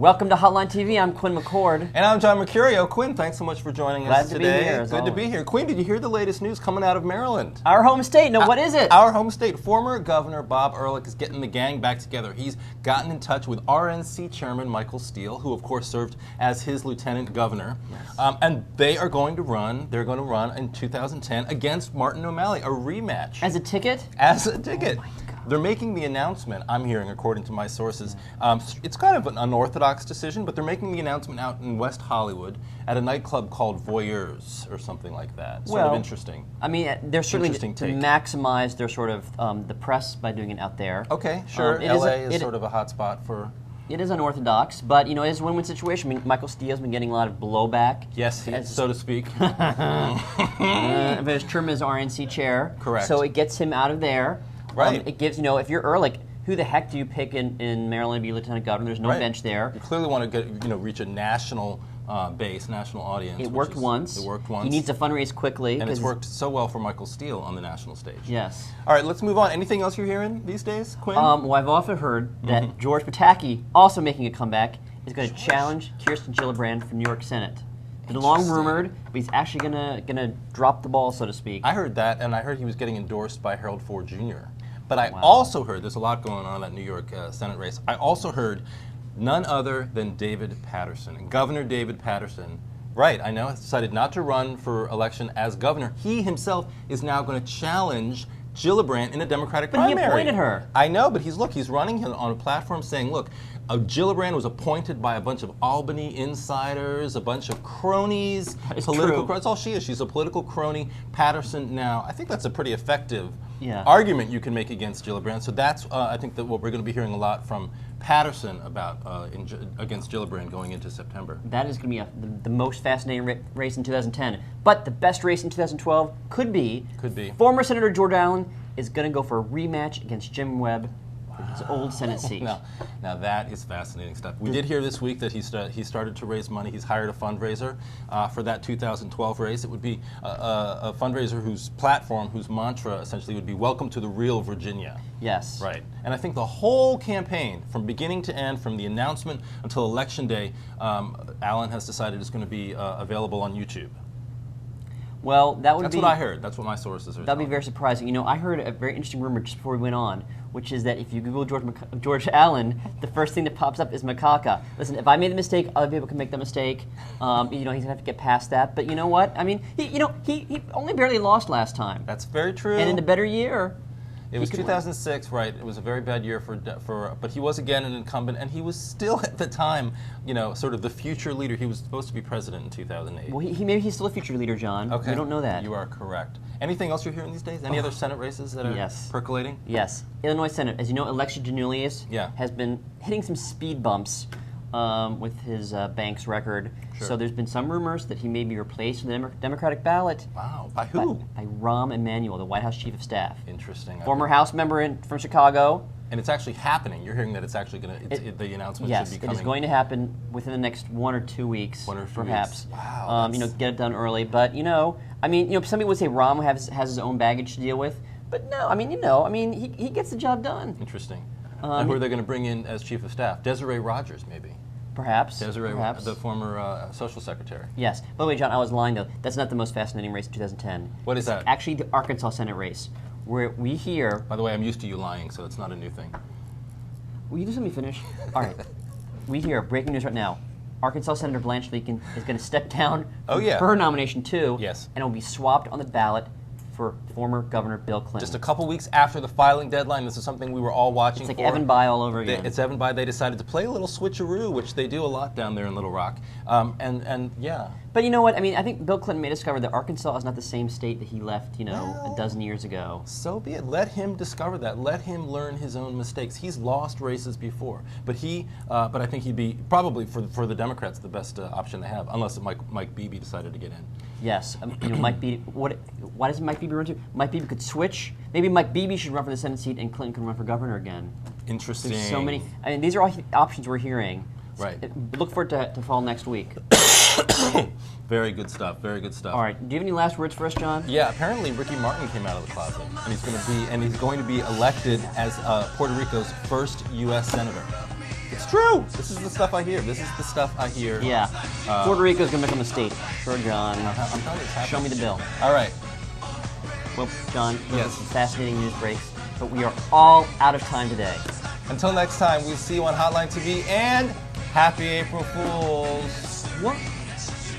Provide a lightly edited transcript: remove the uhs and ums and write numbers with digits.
Welcome to Hotline TV. I'm Quinn McCord. And I'm John Mercurio. Quinn, thanks so much for joining us today. Glad to be here. Good to be here. Quinn, did you hear the latest news coming out of Maryland? Our home state. No, what is it? Our home state. Former Governor Bob Ehrlich is getting the gang back together. He's gotten in touch with RNC Chairman Michael Steele, who of course served as his lieutenant governor. Yes. And they are going to run. They're going to run in 2010 against Martin O'Malley, a rematch. As a ticket? As a ticket. Oh my God. They're making the announcement, I'm hearing according to my sources. It's kind of an unorthodox decision, but they're making the announcement out in West Hollywood at a nightclub called Voyeurs or something like that. Sort of interesting. I mean, they're certainly to maximize their sort of the press by doing it out there. Okay, sure. LA is sort of a hot spot for... It is unorthodox, but you know, it is a win-win situation. I mean, Michael Steele's been getting a lot of blowback. Yes, so to speak. But his term as RNC chair. Correct. So it gets him out of there. Right. It gives, you know, if you're Ehrlich, who the heck do you pick in Maryland to be lieutenant governor? There's no bench there. You clearly want to get, reach a national base, national audience. It worked once. It worked once. He needs to fundraise quickly. And it's worked so well for Michael Steele on the national stage. Yes. All right, let's move on. Anything else you're hearing these days, Quinn? Well, I've often heard that George Pataki, also making a comeback, is going to challenge Kirsten Gillibrand for New York Senate. Been long rumored, but he's actually gonna drop the ball, so to speak. I heard that, and I heard he was getting endorsed by Harold Ford Jr. But I also heard, there's a lot going on in that New York Senate race, I also heard none other than David Paterson. And Governor David Paterson, right, I know, has decided not to run for election as governor. He himself is now going to challenge Gillibrand in a Democratic primary. But he appointed her. I know, but he's running on a platform saying, look, Gillibrand was appointed by a bunch of Albany insiders, a bunch of cronies, political. That's all she is. She's a political crony. Paterson now, I think that's a pretty effective argument you can make against Gillibrand. So that's, I think, that what we're going to be hearing a lot from Paterson about against Gillibrand going into September. That is going to be the most fascinating race in 2010. But the best race in 2012 could be former Senator George Allen is going to go for a rematch against Jim Webb. His old Senate seat. Now that is fascinating stuff. We did hear this week that he started to raise money. He's hired a fundraiser for that 2012 race. It would be a fundraiser whose platform, whose mantra essentially would be "Welcome to the real Virginia." Yes. Right. And I think the whole campaign, from beginning to end, from the announcement until Election Day, Allen has decided is going to be available on YouTube. Well, that's what I heard. That's what my sources are. That'd be very surprising. You know, I heard a very interesting rumor just before we went on, which is that if you Google George Allen, the first thing that pops up is macaca. Listen, if I made the mistake, other people can make the mistake. He's gonna have to get past that. But you know what? I mean, he only barely lost last time. That's very true. And in a better year. It was 2006, right? It was a very bad year but he was again an incumbent, and he was still at the time, sort of the future leader. He was supposed to be president in 2008. Well, maybe he's still a future leader, John. Okay. We don't know that. You are correct. Anything else you're hearing these days? Any other Senate races that are percolating? Yes. Illinois Senate, as you know, Alexis Janulius has been hitting some speed bumps with his bank's record. Sure. So there's been some rumors that he may be replaced in the Democratic ballot. Wow. By who? By Rahm Emanuel, the White House Chief of Staff. Interesting. Former House member from Chicago. And it's actually happening. You're hearing that it's actually going to, the announcement should be coming. Yes, it is going to happen within the next 1 or 2 weeks. 1 or 2 perhaps. weeks. Wow. Get it done early. But, some people would say Rahm has his own baggage to deal with. But no, he gets the job done. Interesting. And who are they going to bring in as Chief of Staff? Desiree Rogers, maybe. Perhaps. Perhaps. The former social secretary. Yes. By the way, John, I was lying, though. That's not the most fascinating race in 2010. What is that? Actually, the Arkansas Senate race, where we hear... By the way, I'm used to you lying, so it's not a new thing. Will you just let me finish? All right. We hear, breaking news right now, Arkansas Senator Blanche Leakin is going to step down from her nomination, too. Yes. And will be swapped on the ballot for former Governor Bill Clinton. Just a couple weeks after the filing deadline, this is something we were all watching for. It's like Evan Bayh all over again. It's Evan Bayh. They decided to play a little switcheroo, which they do a lot down there in Little Rock. But you know what? I think Bill Clinton may discover that Arkansas is not the same state that he left, a dozen years ago. So be it. Let him discover that. Let him learn his own mistakes. He's lost races before, but I think he'd be probably for the Democrats the best option they have, unless Mike Beebe decided to get in. Yes, Mike Beebe. Why doesn't Mike Beebe run to? Mike Beebe could switch. Maybe Mike Beebe should run for the Senate seat, and Clinton can run for governor again. Interesting. There's so many. These are all options we're hearing. Right. Look for it to fall next week. Very good stuff. Very good stuff. All right. Do you have any last words for us, John? Yeah. Apparently, Ricky Martin came out of the closet, and he's going to be elected as Puerto Rico's first U.S. senator. It's true. This is the stuff I hear. This is the stuff I hear. Yeah. Puerto Rico's going to become a state. Sure, John. I'm telling you, it's happening. Show me the bill. All right. Well, John, those Yes. are some fascinating news breaks, but we are all out of time today. Until next time, we'll see you on Hotline TV, and Happy April Fools. What?